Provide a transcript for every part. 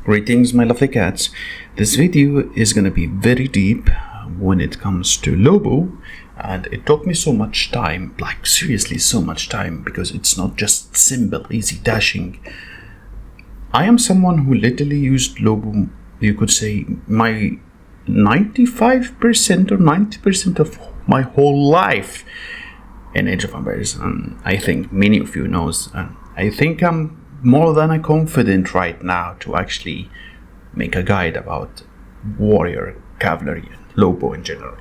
Greetings, my lovely cats. This video is gonna be very deep when it comes to Lobo, and it took me so much time, like seriously so much time, because it's not just simple, easy dashing. I am someone who literally used Lobo, you could say, my 95% or 90% of my whole life in Age of Empires, and I think many of you knows, and I think I'm more than confident right now to actually make a guide about warrior, cavalry, and Lobo in general.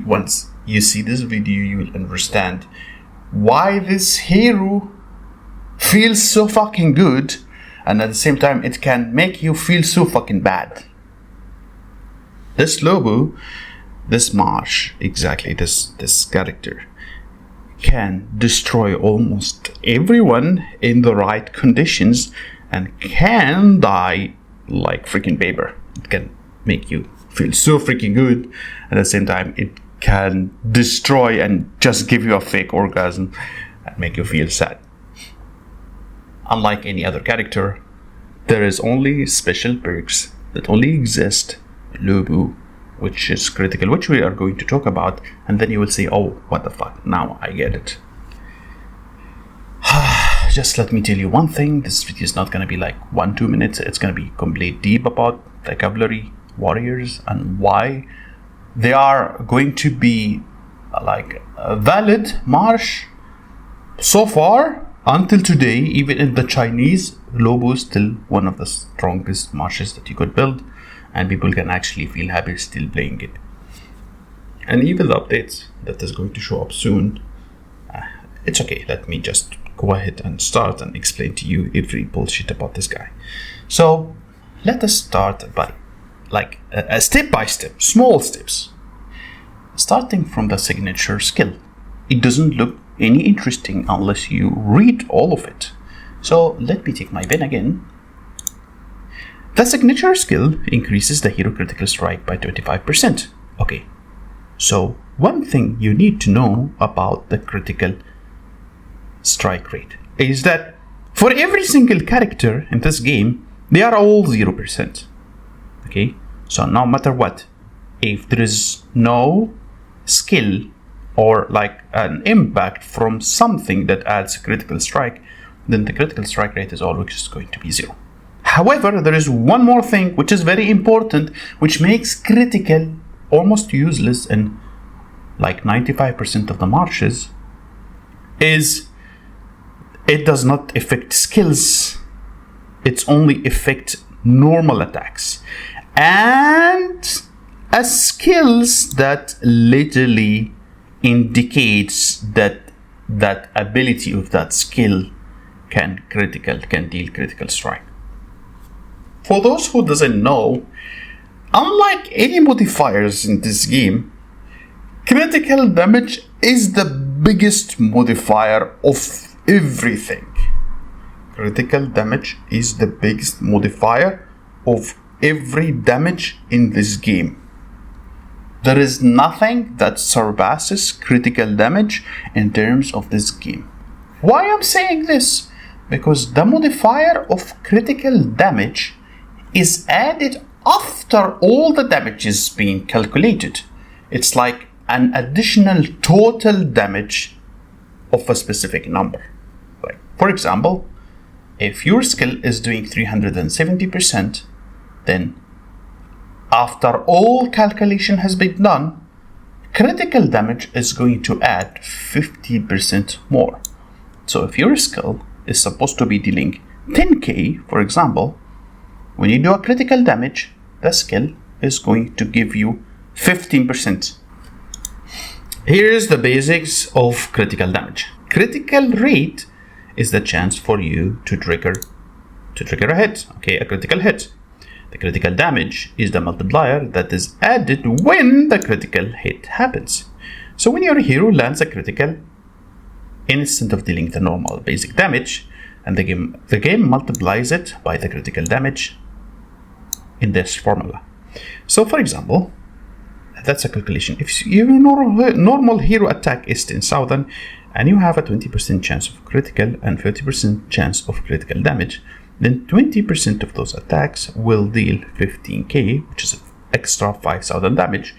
Once you see this video, you will understand why this hero feels so fucking good, and at the same time it can make you feel so fucking bad. This Lobo, this Marsh, exactly this character, can destroy almost everyone in the right conditions and can die like freaking paper. It can make you feel so freaking good, at the same time it can destroy and just give you a fake orgasm and make you feel sad. Unlike any other character, there is only special perks that only exist in Lobo, which is critical, which we are going to talk about, and then you will say, oh, what the fuck, now I get it. Just let me tell you one thing, this video is not going to be like 1-2 minutes, it's going to be complete deep about the cavalry warriors and why they are going to be like a valid march so far until today. Even in the Chinese, Lobo is still one of the strongest marches that you could build, and people can actually feel happy still playing it. And even the updates that is going to show up soon, it's okay, let me just go ahead and start and explain to you every bullshit about this guy. So let us start by like a step by step, small steps, starting from the signature skill. It doesn't look any interesting unless you read all of it. So let me take my pen again. The signature skill increases the hero critical strike by 25%. Okay, so one thing you need to know about the critical strike rate is that for every single character in this game, they are all 0%. Okay, so no matter what, if there is no skill or like an impact from something that adds critical strike, then the critical strike rate is always going to be 0. However, there is one more thing which is very important, which makes critical almost useless in like 95% of the marches, is it does not affect skills, it's only affect normal attacks. And skills that literally indicates that that ability of that skill can deal critical strike. For those who doesn't know, unlike any modifiers in this game, critical damage is the biggest modifier of everything. Critical damage is the biggest modifier of every damage in this game. There is nothing that surpasses critical damage in terms of this game. Why I'm saying this? Because the modifier of critical damage is added after all the damage is being calculated. It's like an additional total damage of a specific number. Like, for example, if your skill is doing 370%, then after all calculation has been done, critical damage is going to add 50% more. So if your skill is supposed to be dealing 10k, for example, when you do a critical damage, the skill is going to give you 15%. Here's the basics of critical damage. Critical rate is the chance for you to trigger a hit, okay, a critical hit. The critical damage is the multiplier that is added when the critical hit happens. So when your hero lands a critical, instead of dealing the normal basic damage, and the game multiplies it by the critical damage in this formula. So for example, that's a calculation. If your normal hero attack is 10,000 and you have a 20% chance of critical and 30% chance of critical damage, then 20% of those attacks will deal 15k, which is extra 5,000 damage,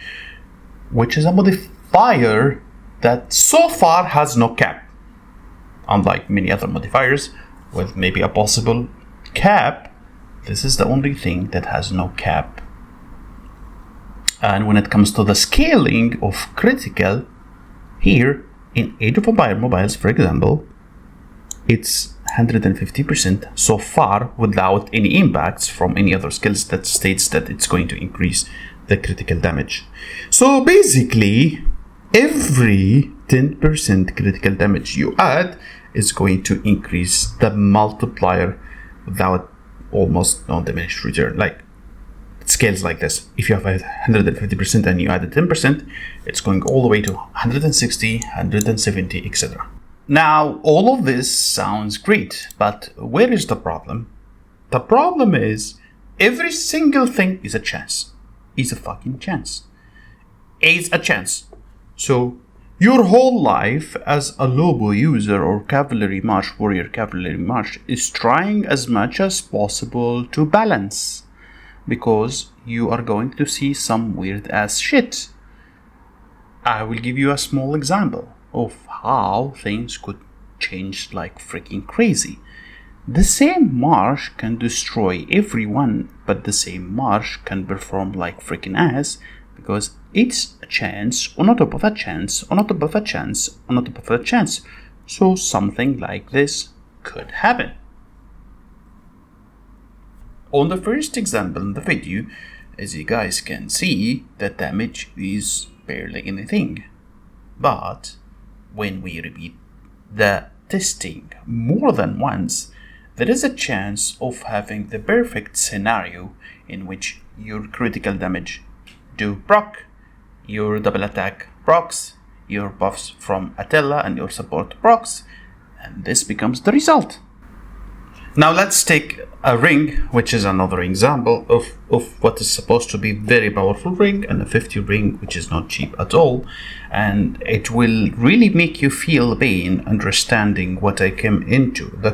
which is a modifier that so far has no cap. Unlike many other modifiers with maybe a possible cap, this is the only thing that has no cap. And when it comes to the scaling of Critcal, here in Age of Empires Mobiles, for example, it's 150% so far without any impacts from any other skills that states that it's going to increase the critical damage. So basically, every 10% critical damage you add is going to increase the multiplier without almost no diminished return. Like, it scales like this. If you have 150% and you add 10%, it's going all the way to 160, 170, etc. Now, all of this sounds great, but where is the problem? The problem is every single thing is a chance. Is a fucking chance. Is a chance. So, your whole life as a Lobo user or cavalry march, warrior cavalry march, is trying as much as possible to balance, because you are going to see some weird ass shit. I will give you a small example of how things could change like freaking crazy. The same marsh can destroy everyone, but the same marsh can perform like freaking ass, because it's a chance on top of a chance on top of a chance on top of a chance. So something like this could happen. On the first example in the video, as you guys can see, the damage is barely anything. But when we repeat the testing more than once, there is a chance of having the perfect scenario in which your critical damage do proc, your double attack procs, your buffs from Attila and your support procs, and this becomes the result. Now let's take a ring, which is another example of what is supposed to be very powerful ring, and a 50 ring, which is not cheap at all, and it will really make you feel pain understanding what I came into. The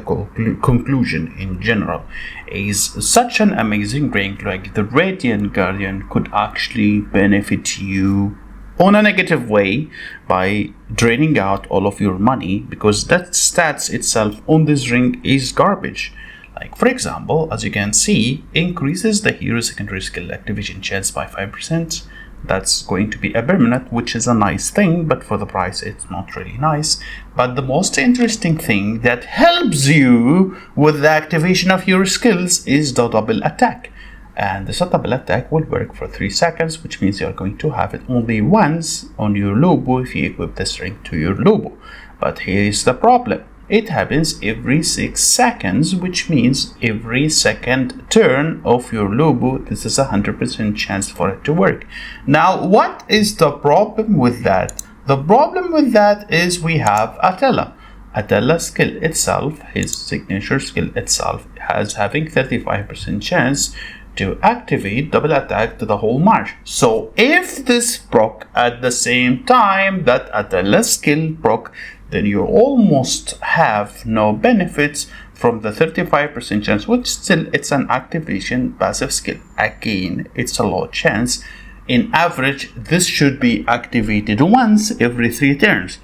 conclusion in general is such an amazing ring like the Radiant Guardian could actually benefit you on a negative way by draining out all of your money, because that stats itself on this ring is garbage. Like, for example, as you can see, increases the hero secondary skill activation chance by 5%. That's going to be a permanent, which is a nice thing, but for the price it's not really nice. But the most interesting thing that helps you with the activation of your skills is the double attack. And this double attack will work for 3 seconds, which means you're going to have it only once on your Lobo if you equip this ring to your Lobo. But here is the problem. It happens every 6 seconds, which means every second turn of your Lobo, this is a 100% chance for it to work. Now, what is the problem with that? The problem with that is we have Attila. Attila's skill itself, his signature skill itself, has having 35% chance to activate double attack to the whole march. So if this proc at the same time that Attila's skill proc, then you almost have no benefits from the 35% chance, which still it's an activation passive skill. Again, it's a low chance. In average, this should be activated once every 3 turns.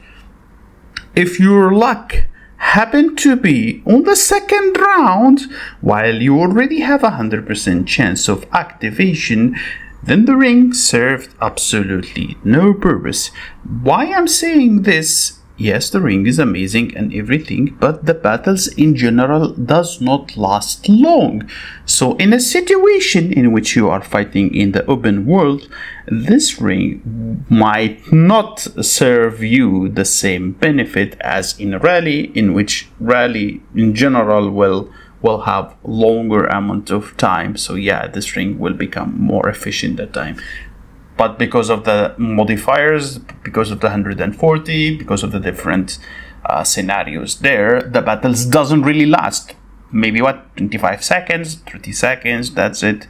If your luck happen to be on the second round, while you already have a 100% chance of activation, then the ring served absolutely no purpose. Why I'm saying this? Yes, the ring is amazing and everything, but the battles in general does not last long. So in a situation in which you are fighting in the open world, this ring might not serve you the same benefit as in rally, in which rally in general will have longer amount of time. So yeah, this ring will become more efficient at time. But because of the modifiers, because of the 140, because of the different scenarios there, the battles doesn't really last. Maybe 25 seconds, 30 seconds, that's it.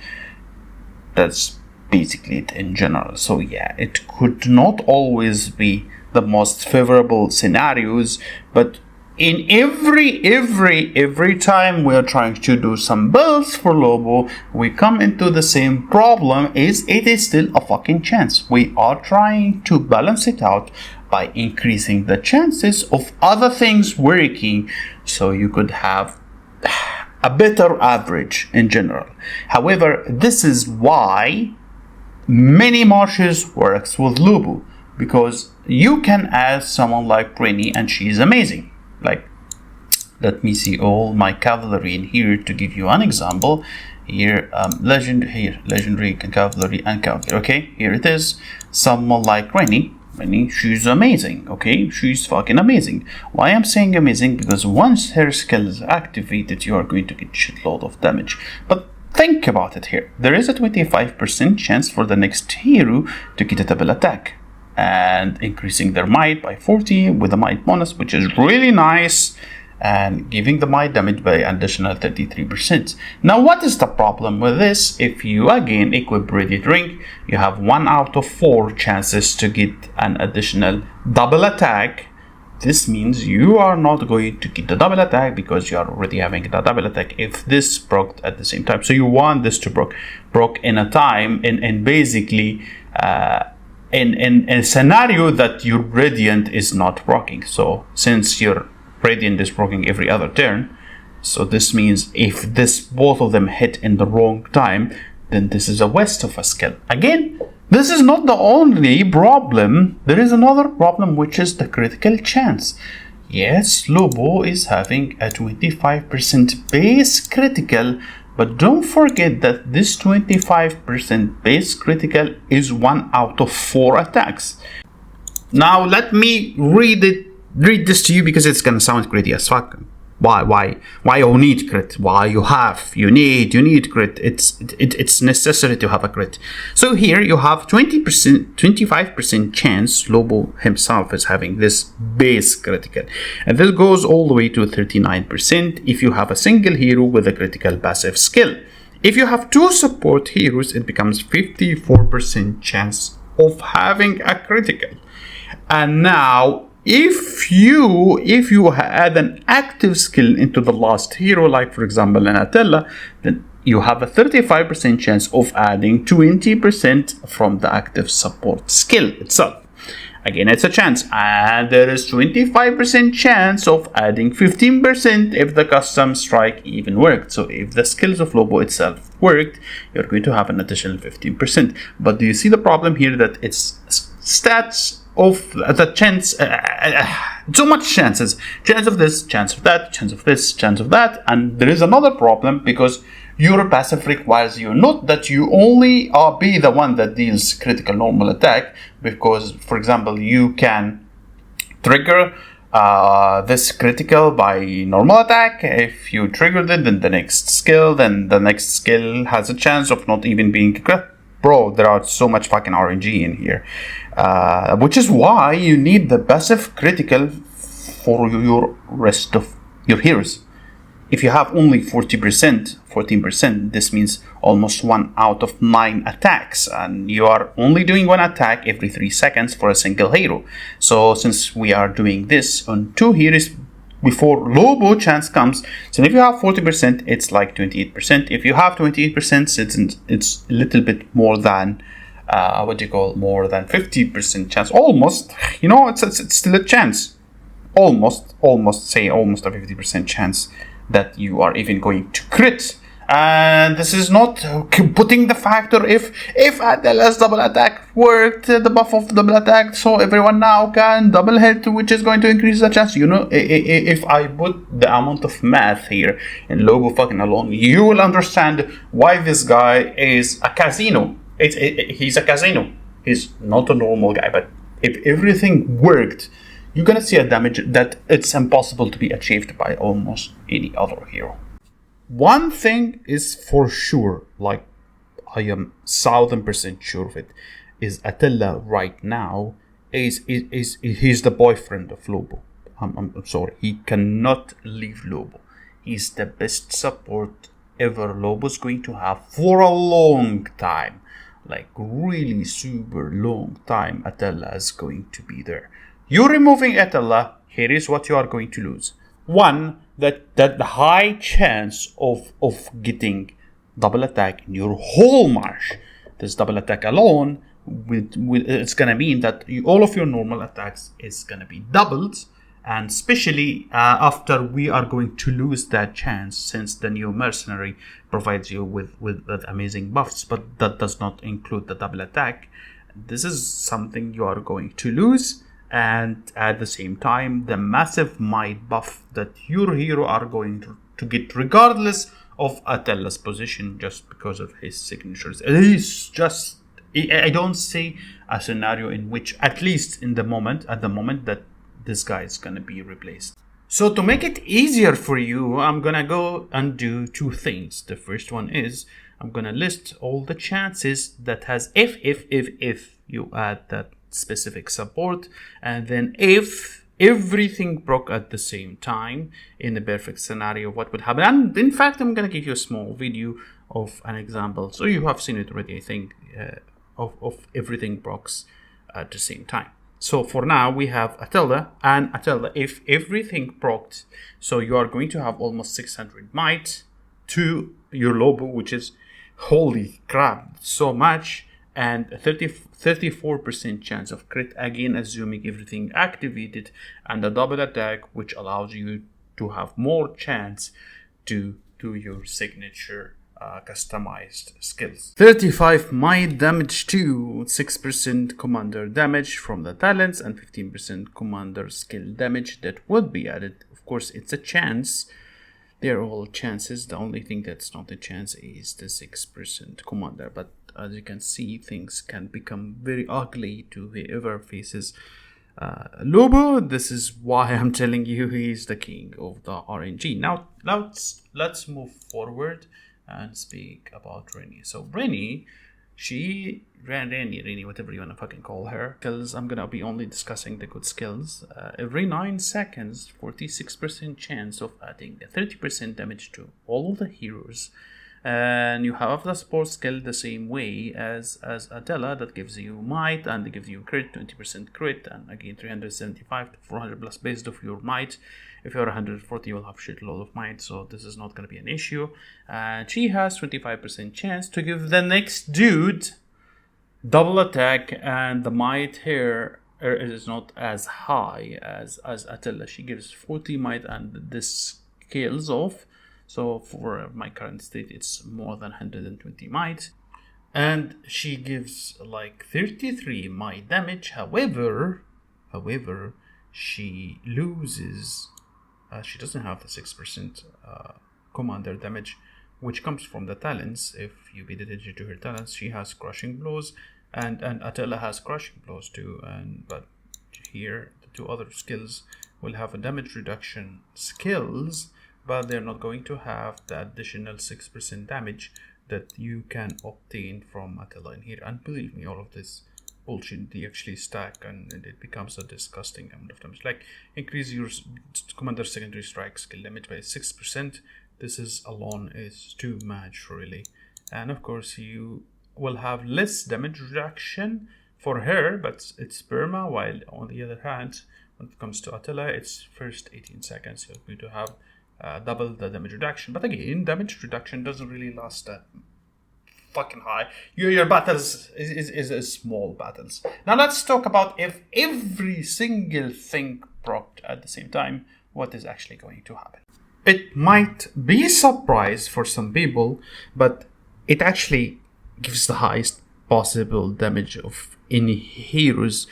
That's basically it in general. So yeah, it could not always be the most favorable scenarios, but in every time we are trying to do some builds for Lobo, we come into the same problem. It is still a fucking chance. We are trying to balance it out by increasing the chances of other things working, so you could have a better average in general. However, this is why many marshes works with Lobo, because you can add someone like Rani and she's amazing. Like, let me see all my cavalry in here to give you an example. Here, legendary cavalry and cavalry. Okay, here it is. Someone like Rani, she's amazing. Okay, she's fucking amazing. Why I'm saying amazing? Because once her skill is activated, you are going to get shitload of damage. But think about it here. There is a 25% chance for the next hero to get a double attack, and increasing their might by 40 with a might bonus, which is really nice, and giving the might damage by additional 33%. Now, what is the problem with this? If you again equip Radiant Ring, you have 1 out of 4 chances to get an additional double attack. This means you are not going to get the double attack because you are already having the double attack if this broke at the same time. So you want this to broke in a time, and basically in a scenario that your Radiant is not broken. So since your Radiant is broken every other turn, so this means if both of them hit in the wrong time, then this is a waste of a skill. Again, this is not the only problem. There is another problem, which is the critical chance. Yes, Lobo is having a 25% base critical, but don't forget that this 25% base critical is 1 out of 4 attacks. Now let me read this to you, because it's gonna sound gritty as fuck. Why you need crit? Why you need crit? It's necessary to have a crit. So here you have 25% chance Lobo himself is having this base critical, and this goes all the way to 39% if you have a single hero with a critical passive skill. If you have 2 support heroes, it becomes 54% chance of having a critical. And now if you add an active skill into the last hero, like for example an Attila, then you have a 35% chance of adding 20% from the active support skill itself. Again, it's a chance, and there is 25% chance of adding 15% if the custom strike even worked. So if the skills of Lobo itself worked, you're going to have an additional 15%. But do you see the problem here, that it's stats of the chance, so much chances, chance of this, chance of that, chance of this, chance of that. And there is another problem, because your passive requires you not that you only be the one that deals critical normal attack, because for example you can trigger this critical by normal attack. If you triggered it, then the next skill has a chance of not even being crit. Bro, there are so much fucking RNG in here, which is why you need the passive critical for your rest of your heroes. If you have only 14%, this means almost 1 out of 9 attacks, and you are only doing 1 attack every 3 seconds for a single hero. So since we are doing this on 2 heroes before Lobo chance comes, so if you have 40%, it's like 28%. If you have 28%, it's a little bit more than more than 50% chance. Almost, it's still a chance. Almost a 50% chance that you are even going to crit. And this is not putting the factor if Attila's double attack worked, the buff of the double attack, so everyone now can double hit, which is going to increase the chance. If I put the amount of math here in Lobo fucking alone, you will understand why this guy is a casino. He's a casino. He's not a normal guy, but if everything worked, you're gonna see a damage that it's impossible to be achieved by almost any other hero. One thing is for sure, like I am 1000% sure of it, is Attila right now he's the boyfriend of Lobo. I'm sorry, he cannot leave Lobo. He's the best support ever Lobo's going to have for a long time, like really super long time. Attila is going to be there. You removing Attila, here is what you are going to lose. One, that the high chance of getting double attack in your whole march. This double attack alone, it's gonna mean that all of your normal attacks is gonna be doubled, and especially after we are going to lose that chance, since the new mercenary provides you with amazing buffs, but that does not include the double attack. This is something you are going to lose. And at the same time, the massive might buff that your hero are going to get, regardless of Attila's position, just because of his signatures. It is just, I don't see a scenario in which, at least at the moment, that this guy is going to be replaced. So to make it easier for you, I'm going to go and do two things. The first one is I'm going to list all the chances that has if you add that specific support, and then if everything broke at the same time in a perfect scenario, what would happen. And in fact, I'm going to give you a small video of an example, so you have seen it already, I think, of everything broke at the same time. So for now, we have Attila, and Attila, if everything broke, so you are going to have almost 600 might to your Lobo, which is, holy crap, so much, and 34% chance of crit, again assuming everything activated, and a double attack, which allows you to have more chance to do your signature customized skills. 35 might damage to 6% commander damage from the talents, and 15% commander skill damage that would be added. Of course, it's a chance. They're all chances. The only thing that's not a chance is the 6% commander. But as you can see, things can become very ugly to whoever faces Lobo. This is why I'm telling you he's the king of the RNG. Now let's move forward and speak about Rani. So Rani, Rani, whatever you want to fucking call her, because I'm gonna be only discussing the good skills. Every 9 seconds, 46% chance of adding 30% damage to all the heroes. And you have the support skill the same way as Attila, that gives you might and it gives you crit, 20% crit, and again 375 to 400 plus based off your might. If you're 140, you'll have shitload of might, so this is not going to be an issue. And she has 25% chance to give the next dude double attack, and the might here is not as high as Attila. She gives 40 might and this scales off. So for my current state, it's more than 120 might. And she gives like 33 might damage. However, she loses. She doesn't have the 6% commander damage, which comes from the talents. If you pay attention to her talents, she has crushing blows, and Attila has crushing blows too. But here, the two other skills will have a damage reduction skills, but they're not going to have the additional 6% damage that you can obtain from Attila in here. And believe me, all of this bullshit, they actually stack, and it becomes a disgusting amount of damage. Like, increase your commander secondary strike skill damage by 6%. This is alone is too much, really. And of course, you will have less damage reduction for her, but it's perma, while on the other hand, when it comes to Attila, it's first 18 seconds. You're going to have double the damage reduction. But again, damage reduction doesn't really last that fucking high. Your battles is small battles. Now let's talk about if every single thing procced at the same time, what is actually going to happen. It might be a surprise for some people, but it actually gives the highest possible damage of any heroes.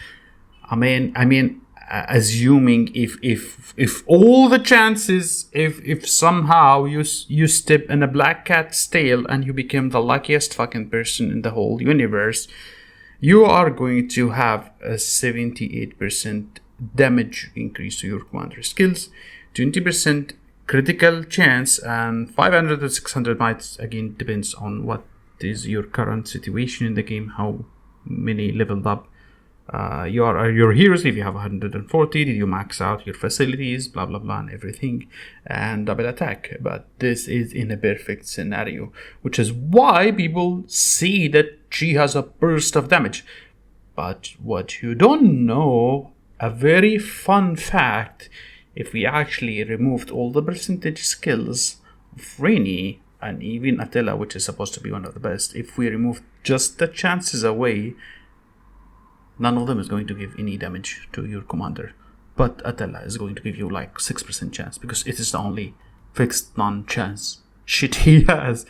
I mean, assuming if all the chances, if somehow you step in a black cat's tail and you become the luckiest fucking person in the whole universe, you are going to have a 78% damage increase to your commander skills, 20% critical chance, and 500 to 600 might. Again, depends on what is your current situation in the game, how many leveled up your heroes. If you have 140, did you max out your facilities, blah blah blah, and everything, and double attack. But this is in a perfect scenario, which is why people see that she has a burst of damage. But what you don't know, a very fun fact, if we actually removed all the percentage skills of Rani and even Attila, which is supposed to be one of the best, if we remove just the chances away, none of them is going to give any damage to your commander. But Attila is going to give you like 6% chance because it is the only fixed non-chance shit he has.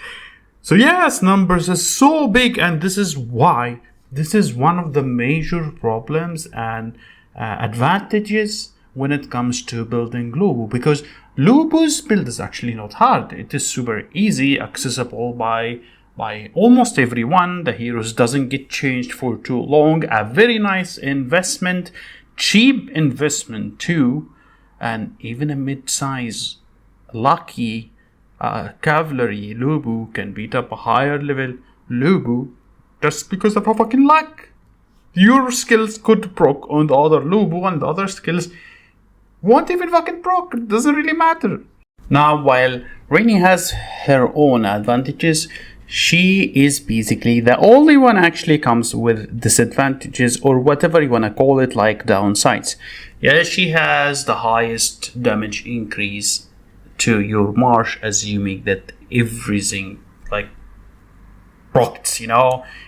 So yes, numbers is so big, and this is why this is one of the major problems and advantages when it comes to building Lubu, because Lubu's build is actually not hard. It is super easy, accessible by almost everyone. The heroes doesn't get changed for too long. A very nice investment, cheap investment too, and even a mid-size lucky cavalry Lubu can beat up a higher level Lubu just because of a fucking luck. Your skills could proc on the other Lubu, and the other skills won't even fucking proc. It doesn't really matter. Now, while Rani has her own advantages, she is basically the only one actually comes with disadvantages, or whatever you want to call it, like downsides. Yeah, she has the highest damage increase to your marsh, assuming that everything like procs,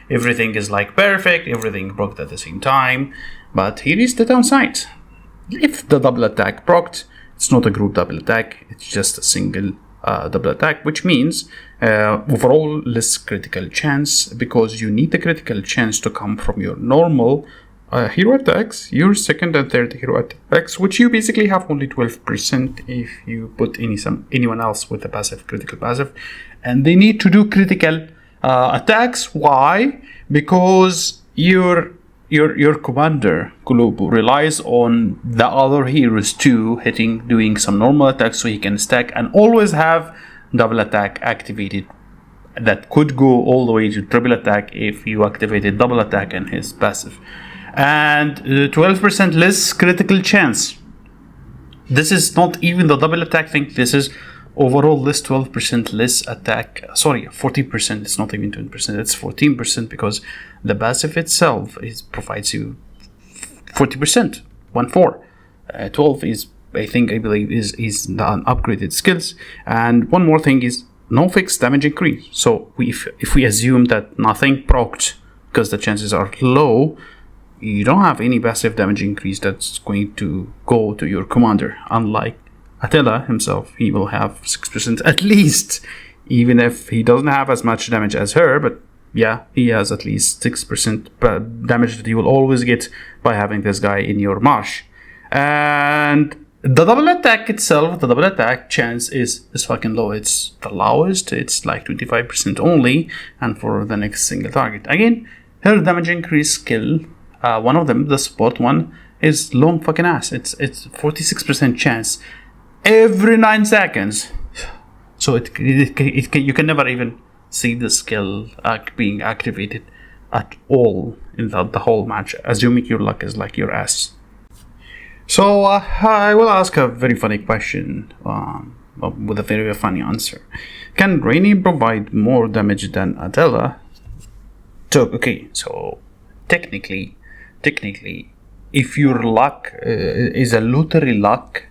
everything is like perfect, everything procs at the same time. But here is the downside. If the double attack procced, it's not a group double attack, it's just a single double attack, which means overall less critical chance, because you need the critical chance to come from your normal hero attacks, your second and third hero attacks, which you basically have only 12% if you put anyone else with a critical passive, and they need to do critical attacks. Why? Because your commander Lubu relies on the other heroes too doing some normal attacks, so he can stack and always have double attack activated. That could go all the way to triple attack if you activated double attack in his passive. And 12% less critical chance. This is not even the double attack thing. This is overall less 12% less attack. Sorry, 14%. It's not even 20%. It's 14% because the passive itself provides you 40%. 1/4. 12 is, I believe, is the upgraded skills. And one more thing is no fixed damage increase. So if we assume that nothing procced because the chances are low, you don't have any passive damage increase that's going to go to your commander. Unlike Attila himself, he will have 6% at least, even if he doesn't have as much damage as her. But yeah, he has at least 6% damage that you will always get by having this guy in your marsh. And the double attack itself, the double attack chance is fucking low. It's the lowest. It's like 25% only, and for the next single target. Again, her damage increase skill, one of them, the support one, is long fucking ass. It's 46% chance every 9 seconds. So you can never even see the skill being activated at all in the whole match, assuming your luck is like your ass. So I will ask a very funny question with a very funny answer. Can Rani provide more damage than Attila? Okay, so technically, if your luck is a lottery luck,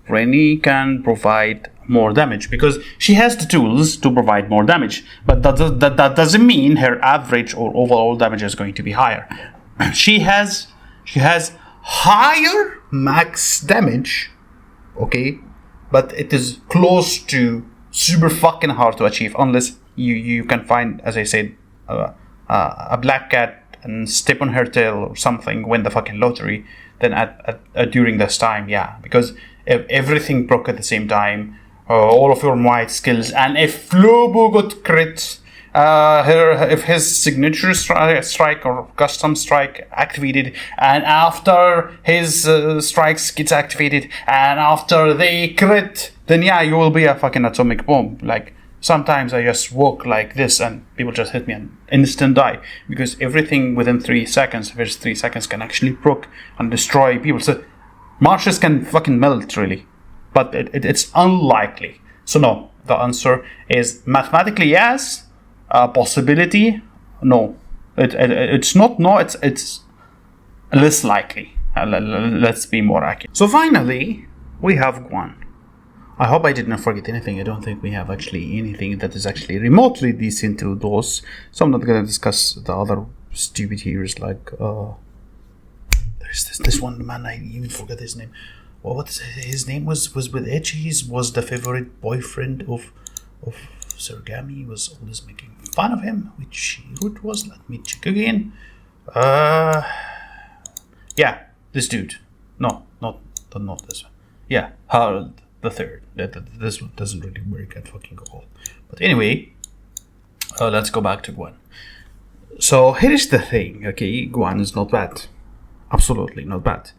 Rani can provide more damage because she has the tools to provide more damage. But that doesn't mean her average or overall damage is going to be higher. She has higher max damage, okay, but it is close to super fucking hard to achieve unless you can find, as I said, a black cat and step on her tail or something, win the fucking lottery. Then at during this time, yeah, because if everything broke at the same time, all of your might skills, and if Lubu got crit, if his signature strike or custom strike activated, and after his strikes gets activated, and after they crit, then yeah, you will be a fucking atomic bomb. Like sometimes I just walk like this and people just hit me and instant die, because everything within 3 seconds, first 3 seconds, can actually proc and destroy people. So marshes can fucking melt really, but it's unlikely. So no, the answer is mathematically yes. Possibility, no. It's not no. It's less likely. Let's be more accurate. So finally, we have Guan. I hope I didn't forget anything. I don't think we have actually anything that is actually remotely decent to those. So I'm not gonna discuss the other stupid heroes like there's this one man, I even forgot his name. Well, what his name was with Edge. He was the favorite boyfriend of Sergami. He was always making fun of him. Which hero it was? Let me check again. Yeah, this dude. No, not this one. Yeah, Harold the Third. This one doesn't really work at fucking all. But anyway, let's go back to Guan. So here's the thing, okay? Guan is not bad. Absolutely not bad.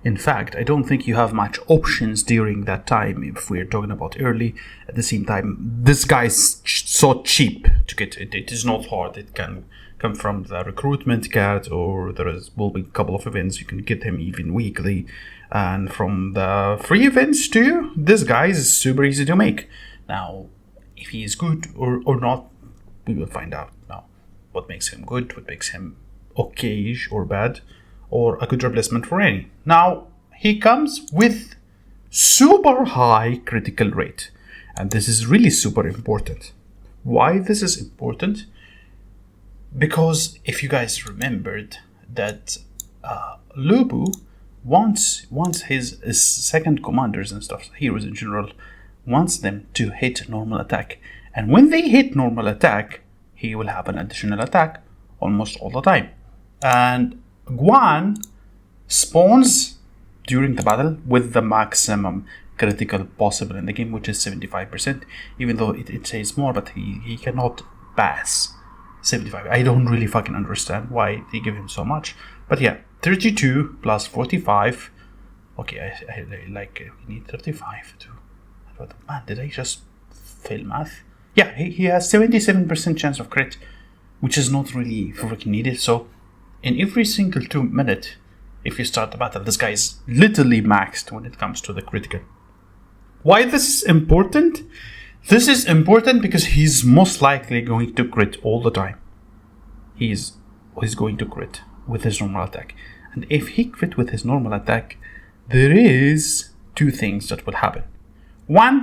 In fact, I don't think you have much options during that time if we're talking about early. At the same time, this guy's so cheap to get. It is not hard. It can come from the recruitment card, or will be a couple of events. You can get him even weekly. And from the free events too, this guy is super easy to make. Now, if he is good or not, we will find out now. What makes him good, what makes him okay-ish or bad, or a good replacement for Rani. Now, he comes with super high critical rate. And this is really super important. Why this is important? Because if you guys remembered that Lubu wants his second commanders and stuff, heroes in general, wants them to hit normal attack. And when they hit normal attack, he will have an additional attack almost all the time. And Guan spawns during the battle with the maximum critical possible in the game, which is 75%, even though it says more, but he cannot pass 75. I don't really fucking understand why they give him so much. But yeah, 32 plus 45. Okay, I like, we need 35 too. But man, did I just fail math? Yeah, he has 77% chance of crit, which is not really freaking needed. So in every single 2 minutes, if you start the battle, this guy is literally maxed when it comes to the critical. Why this is important? This is important because he's most likely going to crit all the time. He's going to crit with his normal attack. And if he crit with his normal attack, there is 2 things that will happen. One,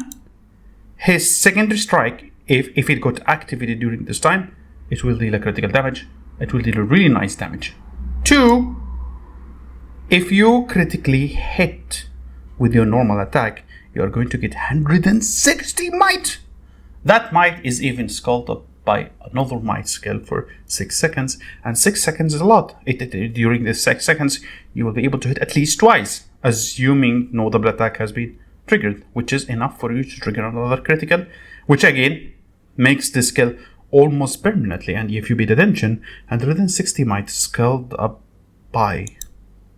his secondary strike, if it got activated during this time, it will deal a critical damage. It will deal a really nice damage. 2, if you critically hit with your normal attack, you are going to get 160 might. That might is even scaled up by another might skill for 6 seconds. And 6 seconds is a lot. During the 6 seconds, you will be able to hit at least twice, assuming no double attack has been triggered, which is enough for you to trigger another critical, which again makes this skill almost permanently. And if you pay attention, 160 might scaled up by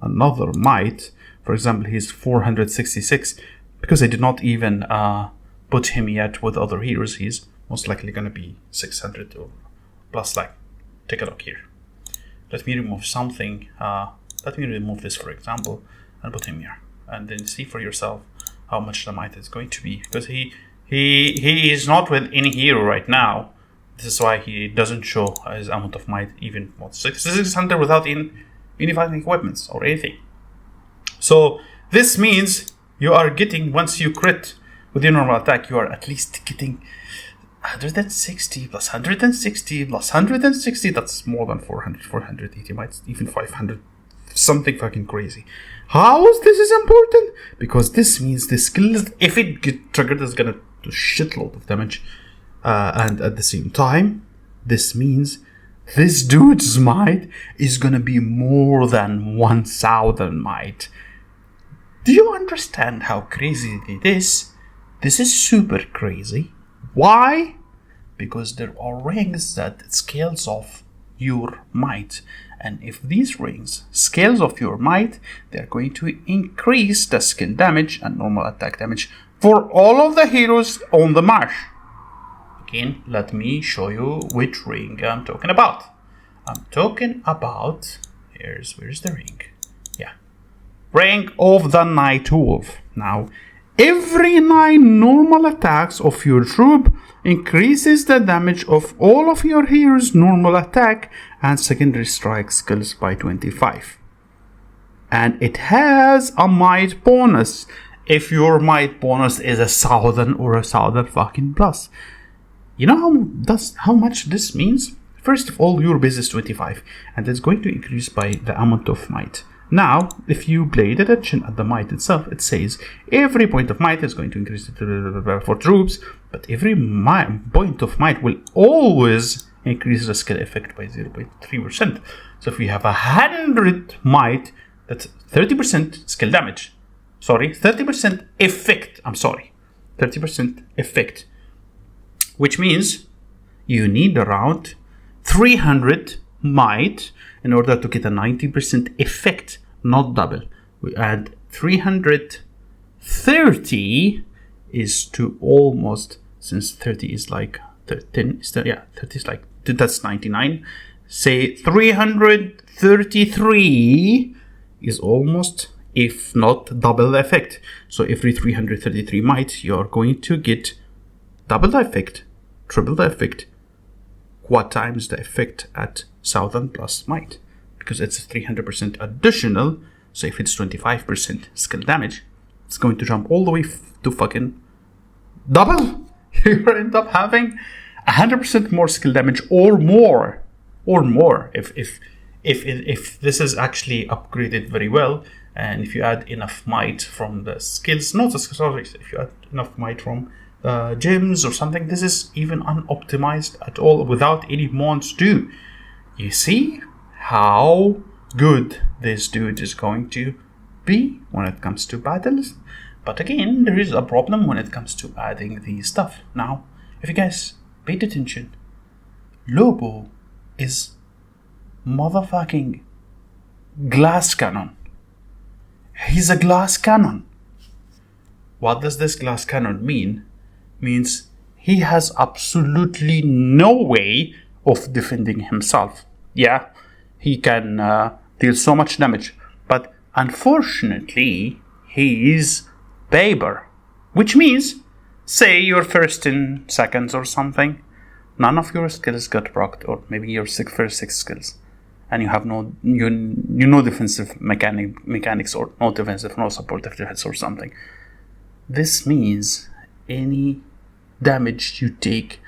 another might. For example, he's 466. Because I did not even put him yet with other heroes, he's most likely going to be 600 or plus. Like, take a look here. Let me remove something. Let me remove this, for example, and put him here, and then see for yourself how much the might is going to be. Because he is not with any hero right now. This is why he doesn't show his amount of might, even 600 without any fighting equipments or anything. So this means you are getting, once you crit with your normal attack, you are at least getting 160 plus 160 plus 160. That's more than 400, 480 might, even 500. Something fucking crazy. How is this important? Because this means the skill, if it get triggered, is gonna do shitload of damage. And at the same time, this means this dude's might is gonna be more than 1000 might. Do you understand how crazy it is? This is super crazy. Why? Because there are rings that scales off your might. And if these rings scales off your might, they're going to increase the skill damage and normal attack damage for all of the heroes on the march. Again, let me show you which ring I'm talking about. I'm talking about, where's the ring? Yeah. Ring of the Night Wolf. Now, every 9 normal attacks of your troop increases the damage of all of your heroes' normal attack and secondary strike skills by 25. And it has a might bonus if your might bonus is 1,000 or 1,000 fucking plus. You know how much this means? First of all, your base is 25, and it's going to increase by the amount of might. Now, if you pay attention at the might itself, it says every point of might is going to increase for troops, but every point of might will always increase the skill effect by 0.3%. So if you have 100 might, that's 30% skill damage. 30% effect. 30% effect. Which means you need around 300 might in order to get a 90% effect, not double. We add 330 is to almost, since 30 is like 10, 30 is like, that's 99. Say 333 is almost, if not double the effect. So every 333 might, you're going to get double the effect, triple the effect, quad times the effect at 1,000 plus might, because it's 300% additional. So if it's 25% skill damage, it's going to jump all the way to fucking double. You end up having 100% more skill damage or more if this is actually upgraded very well, and if you add enough might from the skills, not the skills, if you add enough might from gems or something. This is even unoptimized at all without any mods do. You see how good this dude is going to be when it comes to battles. But again, there is a problem when it comes to adding the stuff. Now, if you guys paid attention, Lobo is motherfucking glass cannon. He's a glass cannon. What does this glass cannon mean? Means he has absolutely no way of defending himself. Yeah, he can deal so much damage, but unfortunately, he is paper, which means, say your first 10 seconds or something, none of your skills got procced, or maybe your first 6 skills, and you have no defensive mechanics, or no defensive, no supportive defense or something. This means any damage you take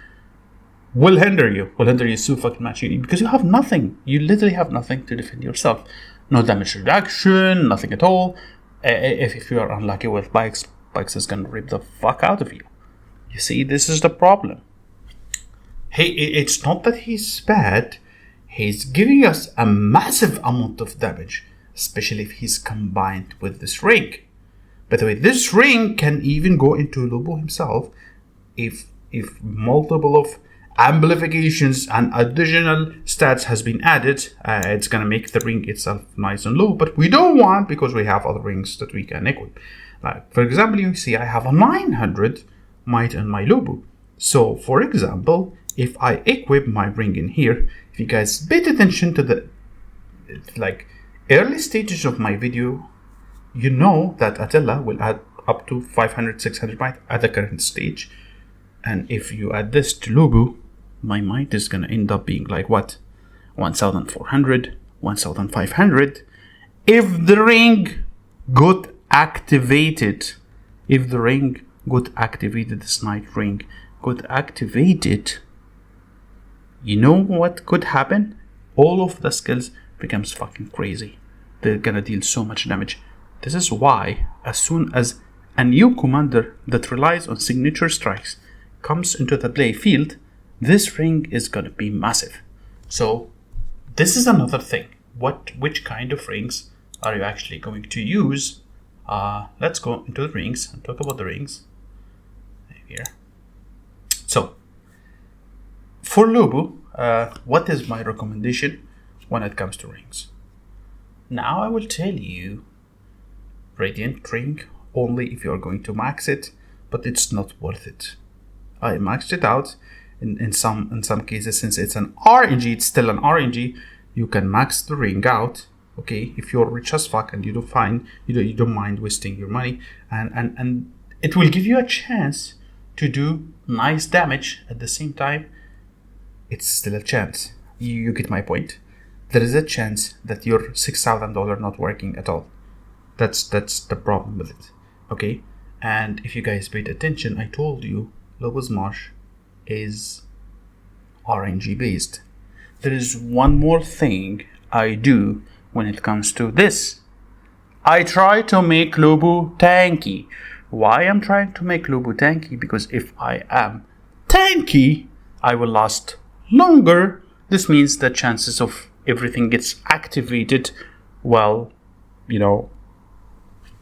will hinder you so fucking much, because you have nothing. You literally have nothing to defend yourself. No damage reduction, nothing at all. If you are unlucky with bikes is gonna rip the fuck out of you. You see, this is the problem. Hey, it's not that he's bad. He's giving us a massive amount of damage, especially if he's combined with this ring. By the way, this ring can even go into Lobo himself if multiple of amplifications and additional stats has been added. It's gonna make the ring itself nice and low, but we don't want, because we have other rings that we can equip. Like, for example, you see I have a 900 might in my Lobo. So, for example, if I equip my ring in here, if you guys paid attention to the early stages of my video, you know that Attila will add up to 500, 600 might at the current stage. And if you add this to Lobo, my might is going to end up being like what? 1,400, 1,500. If the ring got activated, this night ring got activated, you know what could happen? All of the skills becomes fucking crazy. They're going to deal so much damage. This is why, as soon as a new commander that relies on signature strikes comes into the play field, this ring is going to be massive. So, this is another thing. Which kind of rings are you actually going to use? Let's go into the rings and talk about the rings. Here. So, for Lobo, what is my recommendation when it comes to rings? Now I will tell you, Radiant ring only if you are going to max it, but it's not worth it. I maxed it out in some cases. Since it's an RNG, it's still an RNG. You can max the ring out, okay? If you're rich as fuck and you don't mind wasting your money, and it will give you a chance to do nice damage at the same time. It's still a chance. You get my point. There is a chance that your $6,000 not working at all. That's the problem with it. Okay, and if you guys paid attention, I told you Lobo's Marsh is RNG based. There is one more thing I do when it comes to this. I try to make Lobo tanky. Why I'm trying to make Lobo tanky? Because if I am tanky, I will last longer. This means the chances of everything gets activated, well,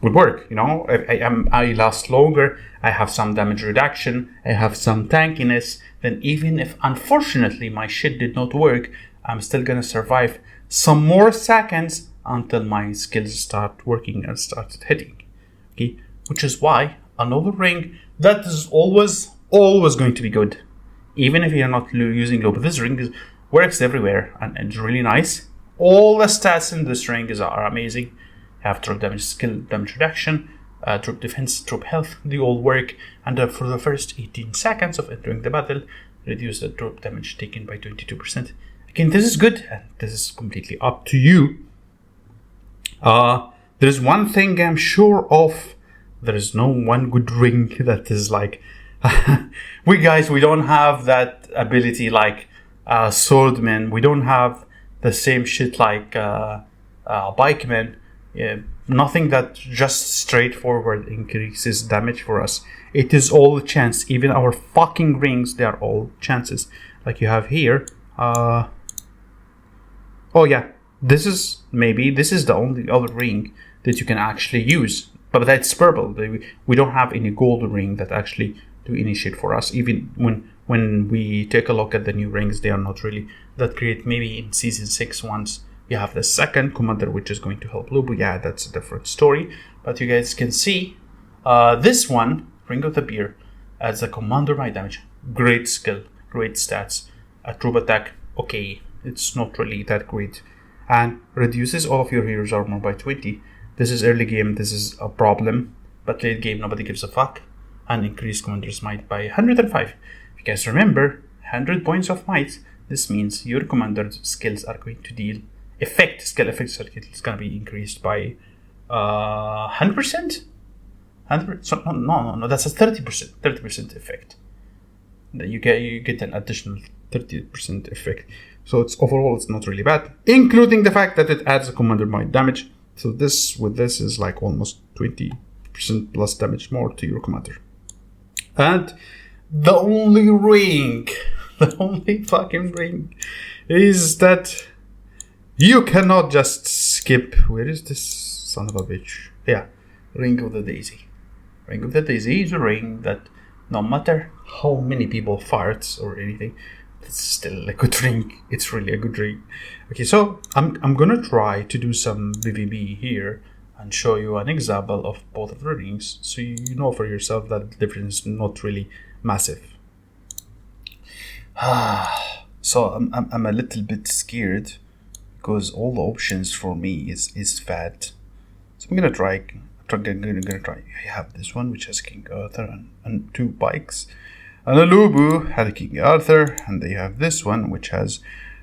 would work. I last longer, I have some damage reduction, I have some tankiness. Then even if unfortunately my shit did not work, I'm still gonna survive some more seconds until my skills start working and start hitting. Okay, which is why another ring that is always going to be good, even if you're not using Lobo. This ring works everywhere and it's really nice. All the stats in this ring are amazing. You have drop damage, skill damage reduction, drop defense, drop health. They all work. And for the first 18 seconds of entering the battle, reduce the drop damage taken by 22%. Again, this is good, and this is completely up to you. There's one thing I'm sure of. There is no one good ring that is like... we don't have that ability like swordmen. We don't have the same shit like bikemen. Nothing that just straightforward increases damage for us. It is all chance. Even our fucking rings, they are all chances. Like you have here. Oh yeah, this is the only other ring that you can actually use. But that's purple. We don't have any gold ring that actually do any shit for us. Even when we take a look at the new rings, they are not really that great. Maybe in season 6 once you have the second commander, which is going to help Lobo. Yeah, that's a different story. But you guys can see this one, Ring of the Beer, as a commander by damage. Great skill, great stats. A troop attack, okay, it's not really that great. And reduces all of your heroes' armor by 20. This is early game, this is a problem. But late game, nobody gives a fuck. And increase commander's might by 105. If you guys remember, 100 points of might. This means your commander's skills are going to deal skill effect circuit is going to be increased by 100%. 100. So no, that's a 30%. 30% effect. You get an additional 30% effect. So overall it's not really bad, including the fact that it adds a commander might damage. So this is like almost 20% plus damage more to your commander. And the only fucking ring is that you cannot just skip. Where is this son of a bitch? Yeah, Ring of the Daisy. Ring of the Daisy is a ring that no matter how many people farts or anything, it's still a good ring. It's really a good ring. Okay, so I'm gonna try to do some BVB here and show you an example of both of the rings, so you know for yourself that the difference is not really massive. So I'm a little bit scared because all the options for me is fat. So I'm gonna try. I have this one which has King Arthur and 2 bikes, and a Lubu had a King Arthur, and they have this one which has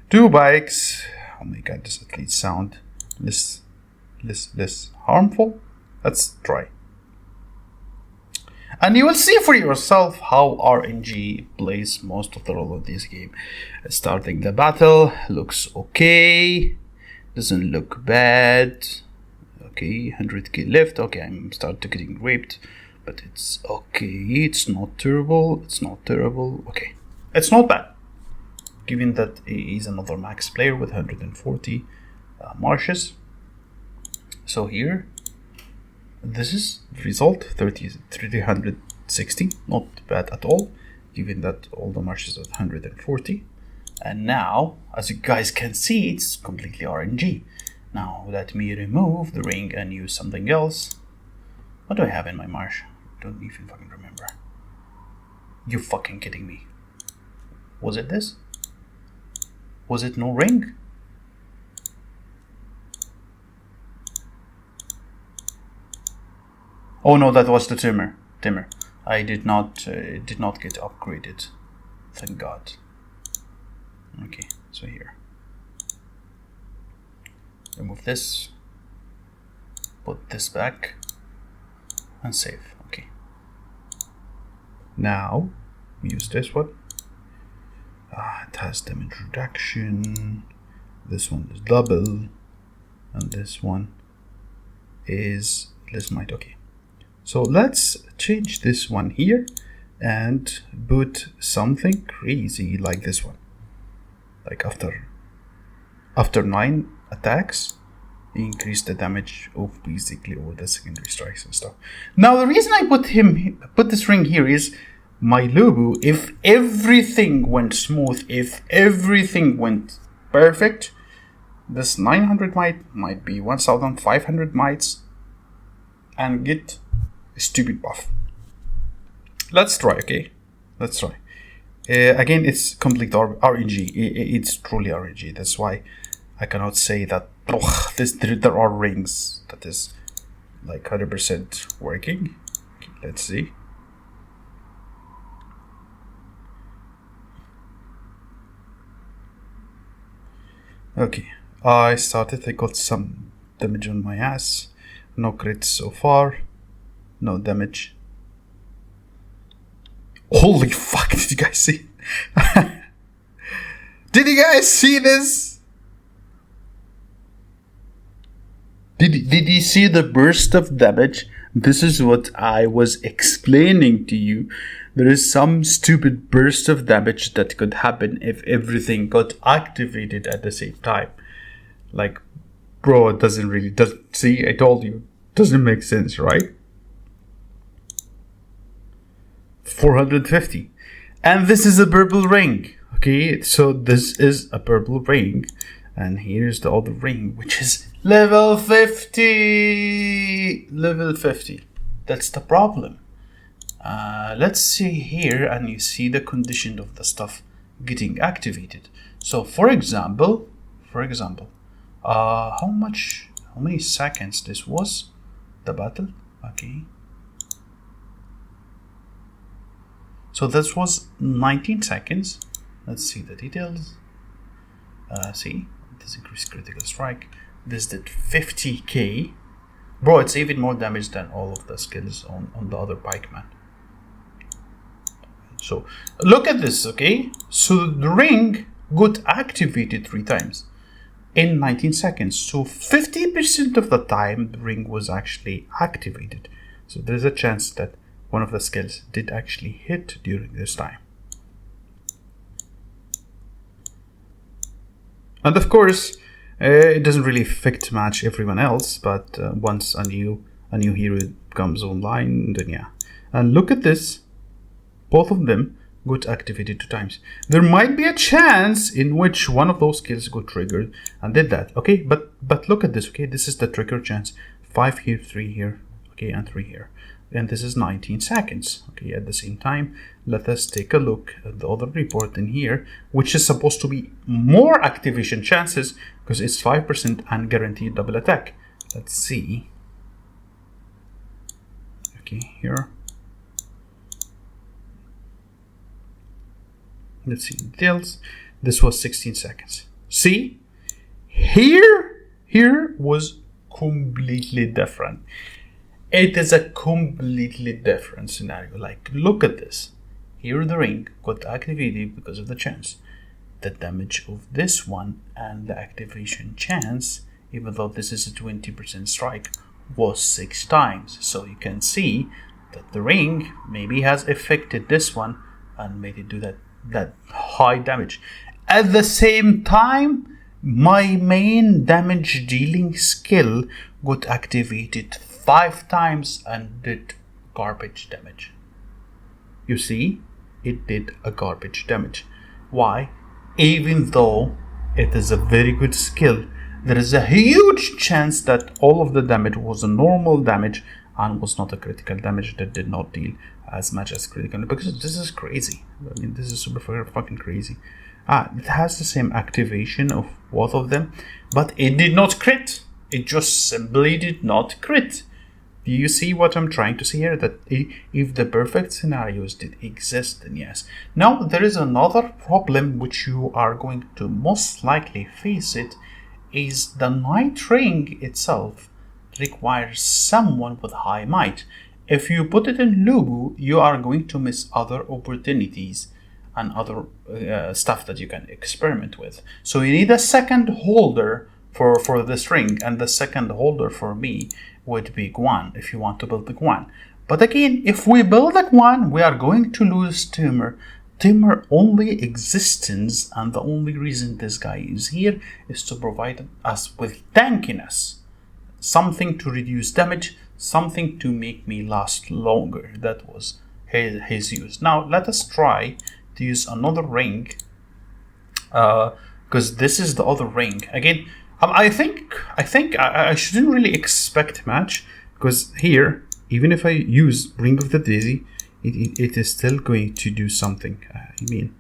2 bikes. Oh my god, does at least sound less harmful? Let's try. And you will see for yourself how RNG plays most of the role of this game. Starting the battle looks okay, doesn't look bad. Okay, 100k left. Okay, I'm starting getting raped, but it's okay. It's not terrible. Okay, it's not bad, given that he's another max player with 140 marshes. So here, this is the result, 360, not bad at all, given that all the marshes are 140. And now, as you guys can see, it's completely RNG. Now, let me remove the ring and use something else. What do I have in my marsh? Don't even fucking remember. You fucking kidding me. Was it this? Was it no ring? Oh no, that was the timber. I did not get upgraded. Thank God. Okay, so here. Remove this. Put this back. and save. Okay. Now we use this one. It has damage reduction. This one is double, and this one is less might. Okay. So let's change this one here and put something crazy like this one. Like after 9 attacks, increase the damage of basically all the secondary strikes and stuff. Now the reason I put this ring here is my Lubu, if everything went smooth, if everything went perfect, this 900 might be 1500 mites and get a stupid buff. Let's try, okay? Let's try. Again, it's complete RNG. It's truly RNG. That's why I cannot say that there are rings that is like 100% working. Okay, let's see. Okay, I started. I got some damage on my ass. No crits so far. No damage. Holy fuck, did you guys see? Did you guys see this? Did you see the burst of damage? This is what I was explaining to you. There is some stupid burst of damage that could happen if everything got activated at the same time. Like, bro, it doesn't see, I told you, doesn't make sense, right? 450, and this is a purple ring. Okay, so this is a purple ring, and here's the other ring, which is level 50. That's the problem. Let's see here, and you see the condition of the stuff getting activated. So for example, how many seconds this was the battle? Okay, so this was 19 seconds. Let's see the details. See, this increased critical strike. This did 50k. Bro, it's even more damage than all of the skills on the other pikeman. So look at this, okay? So the ring got activated 3 times in 19 seconds. So 50% of the time the ring was actually activated. So there's a chance that one of the skills did actually hit during this time. And of course, it doesn't really affect match everyone else, but once a new hero comes online, then yeah. And look at this, both of them got activated 2 times. There might be a chance in which one of those skills got triggered and did that. Okay, but look at this. Okay, this is the trigger chance. 5 here, 3 here, okay, and 3 here. And this is 19 seconds. Okay, at the same time, let us take a look at the other report in here, which is supposed to be more activation chances because it's 5% and guaranteed double attack. Let's see. Okay, here. Let's see details. This was 16 seconds. See? Here was completely different. It is a completely different scenario. Like, look at this. Here the ring got activated because of the chance. The damage of this one and the activation chance, even though this is a 20% strike, was 6 times. So you can see that the ring maybe has affected this one and made it do that high damage. At the same time, my main damage dealing skill got activated 5 times and did garbage damage. You see, it did a garbage damage. Why? Even though it is a very good skill, there is a huge chance that all of the damage was a normal damage and was not a critical damage that did not deal as much as critical, because this is crazy. I mean, this is super fucking crazy. It has the same activation of both of them, but it did not crit. It just simply did not crit. Do you see what I'm trying to say here? That if the perfect scenarios did exist, then yes. Now, there is another problem which you are going to most likely face it, is the night ring itself requires someone with high might. if you put it in Lubu, you are going to miss other opportunities and other stuff that you can experiment with. So you need a second holder for this ring, and the second holder for me would be Guan, if you want to build the Guan. But again, if we build a Guan, we are going to lose Timur. Timur only existence, and the only reason this guy is here is to provide us with tankiness. Something to reduce damage, something to make me last longer. That was his use. Now let us try to use another ring, because this is the other ring. Again, I think I shouldn't really expect much, because here, even if I use Ring of the Daisy, it is still going to do something. I mean,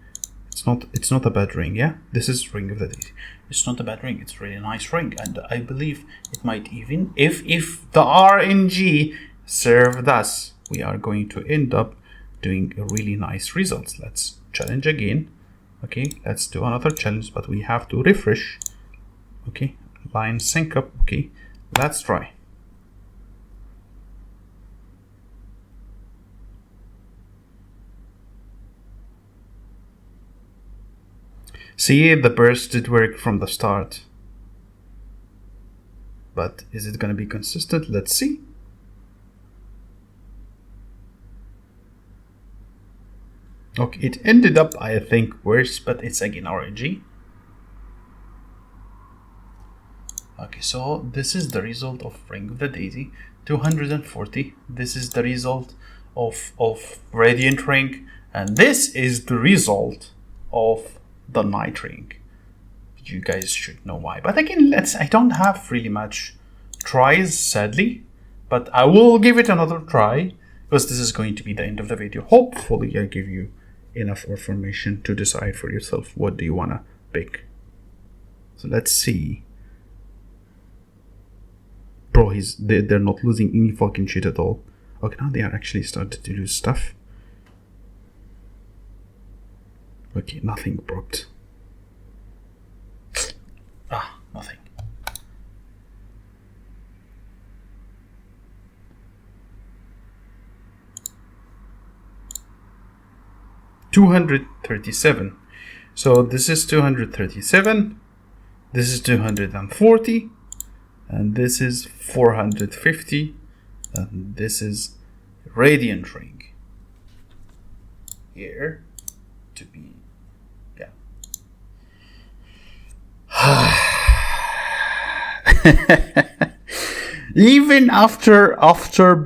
it's not a bad ring, yeah? This is Ring of the Daisy. It's not a bad ring. It's a really nice ring, and I believe it might even, if the RNG served us, we are going to end up doing a really nice results. Let's challenge again. Okay, let's do another challenge, but we have to refresh. Okay, line sync up. Okay, let's try. See, the burst did work from the start. But is it going to be consistent? Let's see. Okay, it ended up, I think, worse, but it's again RNG. Okay, so this is the result of Ring of the Daisy, 240. This is the result of Radiant Ring, and this is the result of the Night Ring. You guys should know why. But again, I don't have really much tries, sadly, but I will give it another try, because this is going to be the end of the video. Hopefully I give you enough information to decide for yourself what do you want to pick. So let's see. Bro, they're not losing any fucking shit at all. Okay, now they are actually starting to lose stuff. Okay, nothing broke. Nothing. $237. So this is 237. This is 240. And this is 450. And this is Radiant Ring. Here to be, yeah. Even after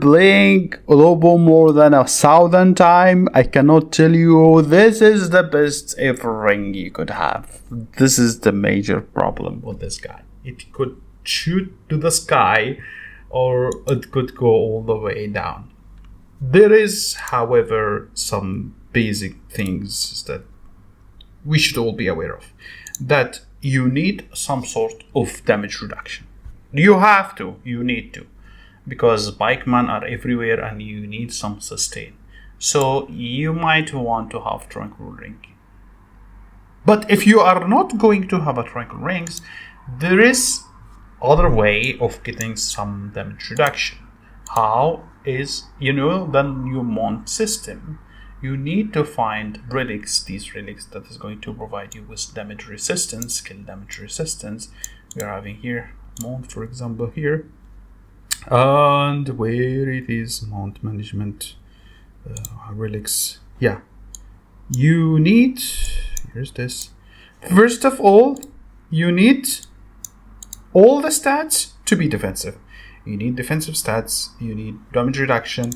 playing Lobo more than 1,000 times, I cannot tell you this is the best ever ring you could have. This is the major problem with this guy. It could shoot to the sky, or it could go all the way down. There is, however, some basic things that we should all be aware of. That you need some sort of damage reduction. You need to, because pikemen are everywhere and you need some sustain. So you might want to have Tranquil Ring. But if you are not going to have a Tranquil Rings, there is other way of getting some damage reduction. How is, the new Mont system. You need to find relics, these relics that is going to provide you with damage resistance, skill damage resistance. We are having here Mount, for example, here, and where it is Mount management relics. Yeah, you need, here's this. First of all, you need all the stats to be defensive. You need defensive stats, you need damage reduction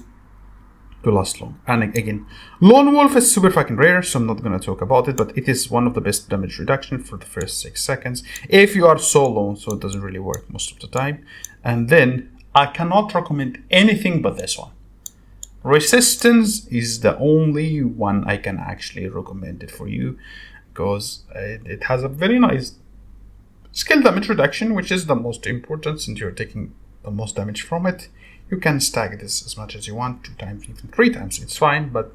to last long. And again, Lone Wolf is super fucking rare, so I'm not gonna talk about it, but it is one of the best damage reduction for the first 6 seconds if you are solo, so it doesn't really work most of the time. And then I cannot recommend anything but this one. Resistance is the only one I can actually recommend it for you, because it has a very nice skill damage reduction, which is the most important since you're taking the most damage from it. You can stack this as much as you want, 2 times, even 3 times, it's fine, but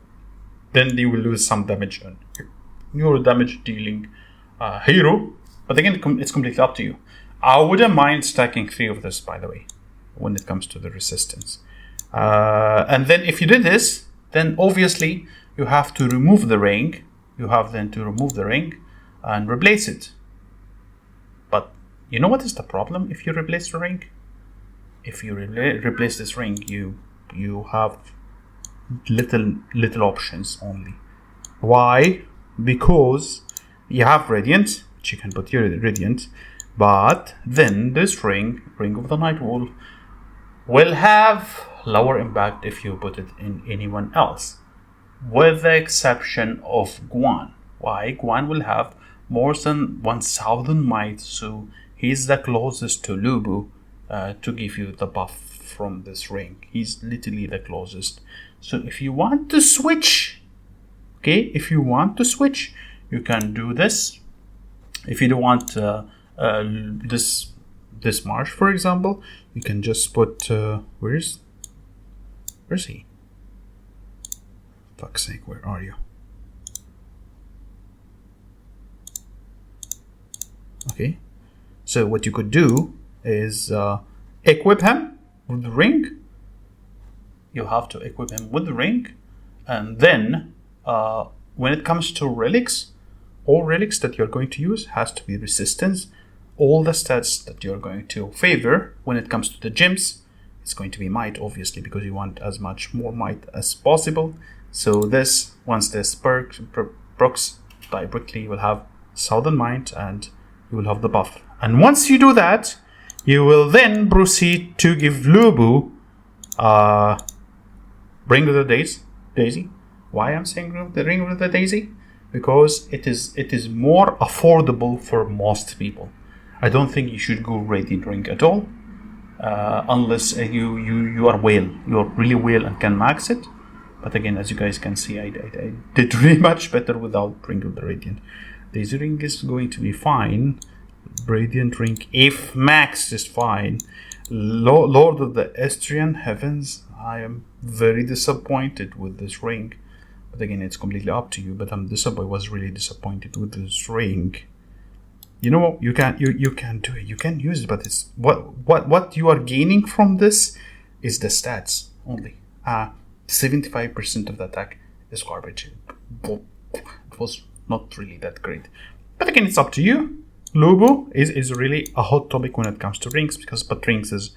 then you will lose some damage on your damage dealing hero. But again, it's completely up to you. I wouldn't mind stacking 3 of this, by the way, when it comes to the resistance. And then if you did this, then obviously you have to remove the ring. You have then to remove the ring and replace it. But you know what is the problem if you replace the ring? If you replace this ring, you have little options only. Why? Because you have Radiant, which you can put your Radiant, but then this ring of the Night Wolf, will have lower impact if you put it in anyone else, with the exception of Guan. Why? Guan will have more than 1000 might, so he's the closest to Lubu to give you the buff from this ring. He's literally the closest. So if you want to switch, okay, if you want to switch, you can do this. If you don't want this Marsh, for example, you can just put where's he? Fuck's sake, where are you? Okay, so what you could do is equip him with the ring. You have to equip him with the ring, and then when it comes to relics, all relics that you're going to use has to be resistance. All the stats that you're going to favor when it comes to the gems, it's going to be might, obviously, because you want as much more might as possible. So this, once this procs directly, you will have Southern Might and you will have the buff. And once you do that, you will then proceed to give Lubu Ring of the Daisy. Why I'm saying the Ring of the Daisy? Because it is more affordable for most people. I don't think you should go Radiant Ring at all, unless you are whale. You are really whale and can max it. But again, as you guys can see, I did really much better without Ring of the Radiant. Daisy Ring is going to be fine. Radiant Ring, if max, is fine. Lord of the Estrian Heavens, I am very disappointed with this ring. But again, it's completely up to you. But I was really disappointed with this ring. You know what? You can do it. You can use it, but it's what you are gaining from this is the stats only. 75% of the attack is garbage. It was not really that great. But again, it's up to you. Lubu is really a hot topic when it comes to rings, because rings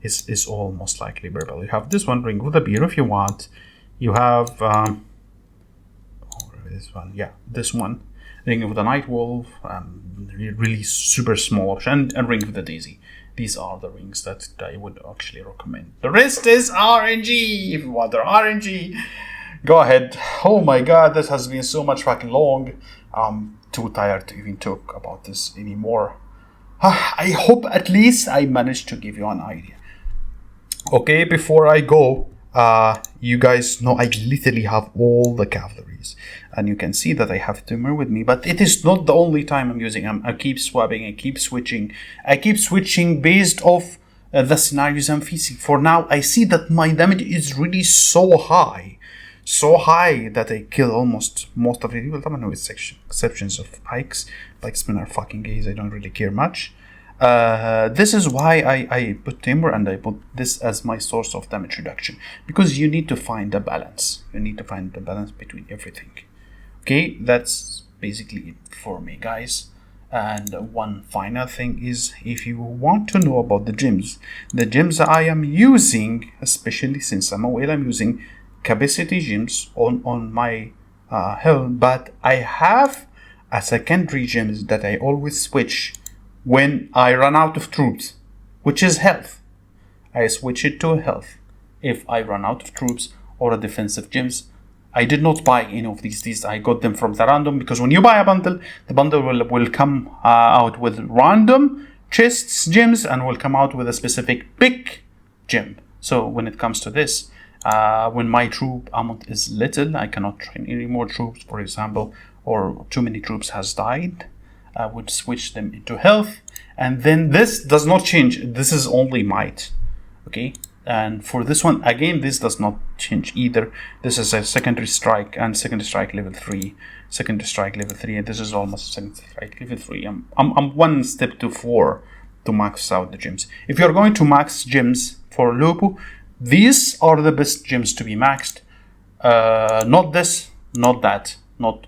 is almost like liberal. You have this one, Ring with a Beer, if you want. You have this one, yeah, this one, Ring of the Night Wolf, really super small option, and Ring of the Daisy. These are the rings that I would actually recommend. The rest is RNG. If you want the RNG, go ahead. Oh my god, this has been so much fucking long. I'm too tired to even talk about this anymore. I hope at least I managed to give you an idea. Okay, before I go, you guys know I literally have all the cavalries, and you can see that I have Timur with me, but it is not the only time I'm using them. I keep swapping, I keep switching based off the scenarios I'm facing. For now, I see that my damage is really so high that I kill almost most of the people. I know exceptions of pikes. Pikesmen are fucking gays. I don't really care much. This is why I put Timur and I put this as my source of damage reduction, because you need to find a balance. You need to find the balance between everything. Okay, that's basically it for me, guys. And one final thing is, if you want to know about the gems I am using, especially since I'm a whale, I'm using capacity gems on my helm, but I have a secondary gems that I always switch when I run out of troops, which is health. I switch it to health if I run out of troops or a defensive gems. I did not buy any of these. I got them from the random, because when you buy a bundle, the bundle will come out with random chests, gems, and will come out with a specific big gem. So when it comes to this, when my troop amount is little, I cannot train any more troops, for example, or too many troops has died, I would switch them into health. And then this does not change. This is only might. Okay. And for this one, again, this does not change either. This is a secondary strike and secondary strike level 3. Secondary strike level 3. And this is almost secondary strike level 3. I'm one step to 4 to max out the gems. If you're going to max gems for Lubu, These are the best gyms to be maxed. Not this, not that, not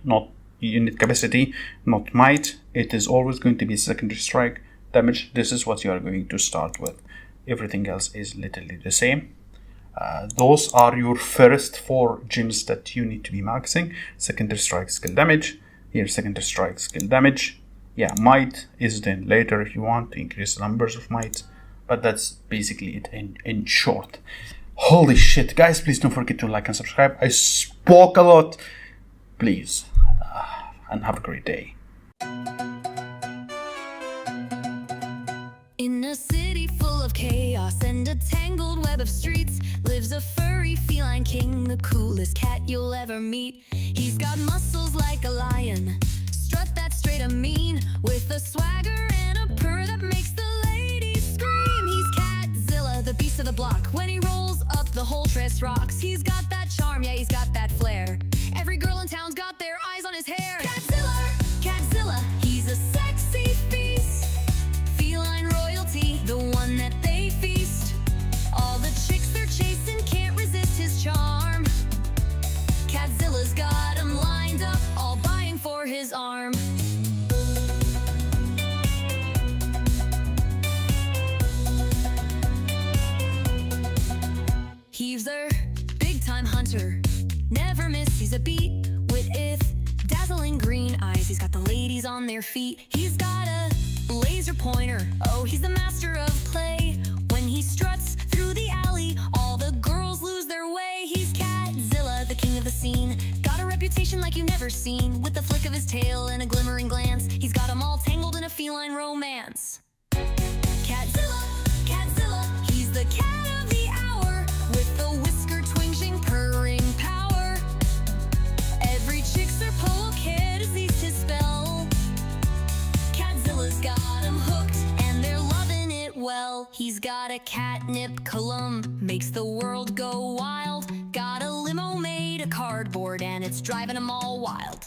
unit capacity, not might. It is always going to be secondary strike damage. This is what you are going to start with. Everything else is literally the same. Those are your first 4 gyms that you need to be maxing. Secondary strike skill damage. Here, secondary strike skill damage. Yeah, might is then later if you want to increase the numbers of might. But that's basically it in short. Holy shit, guys, please don't forget to like and subscribe. I spoke a lot. Please. And have a great day. In a city full of chaos and a tangled web of streets lives a furry feline king, the coolest cat you'll ever meet. He's got muscles like a lion, strut that's straight and mean, with a swagger and a purr that makes the ladies scream. He's Catzilla, the beast of the block. When he rolls up, the whole dress rocks. He's got that charm, yeah, he's got that flair. Every girl in town's got their eyes on his hair. Catzilla, Catzilla, he's a sexy beast. Feline royalty, the one that they feast. All the chicks they're chasing can't resist his charm. Catzilla's got 'em lined up, all vying for his arm. He's a big-time hunter, never misses a beat. With dazzling green eyes, he's got the ladies on their feet. He's got a laser pointer, oh, he's the master of play. When he struts through the alley, all the girls lose their way. He's Catzilla, the king of the scene, got a reputation like you've never seen. With the flick of his tail and a glimmering glance, he's got 'em all tangled in a feline romance. Catzilla, Catzilla, he's the cat of the hour, with the whisker twinging purring power. Every chick's their poke head has eased his spell. Catzilla's got 'em hooked and they're loving it well. He's got a catnip column, makes the world go wild. Got a limo made of cardboard and it's driving 'em all wild.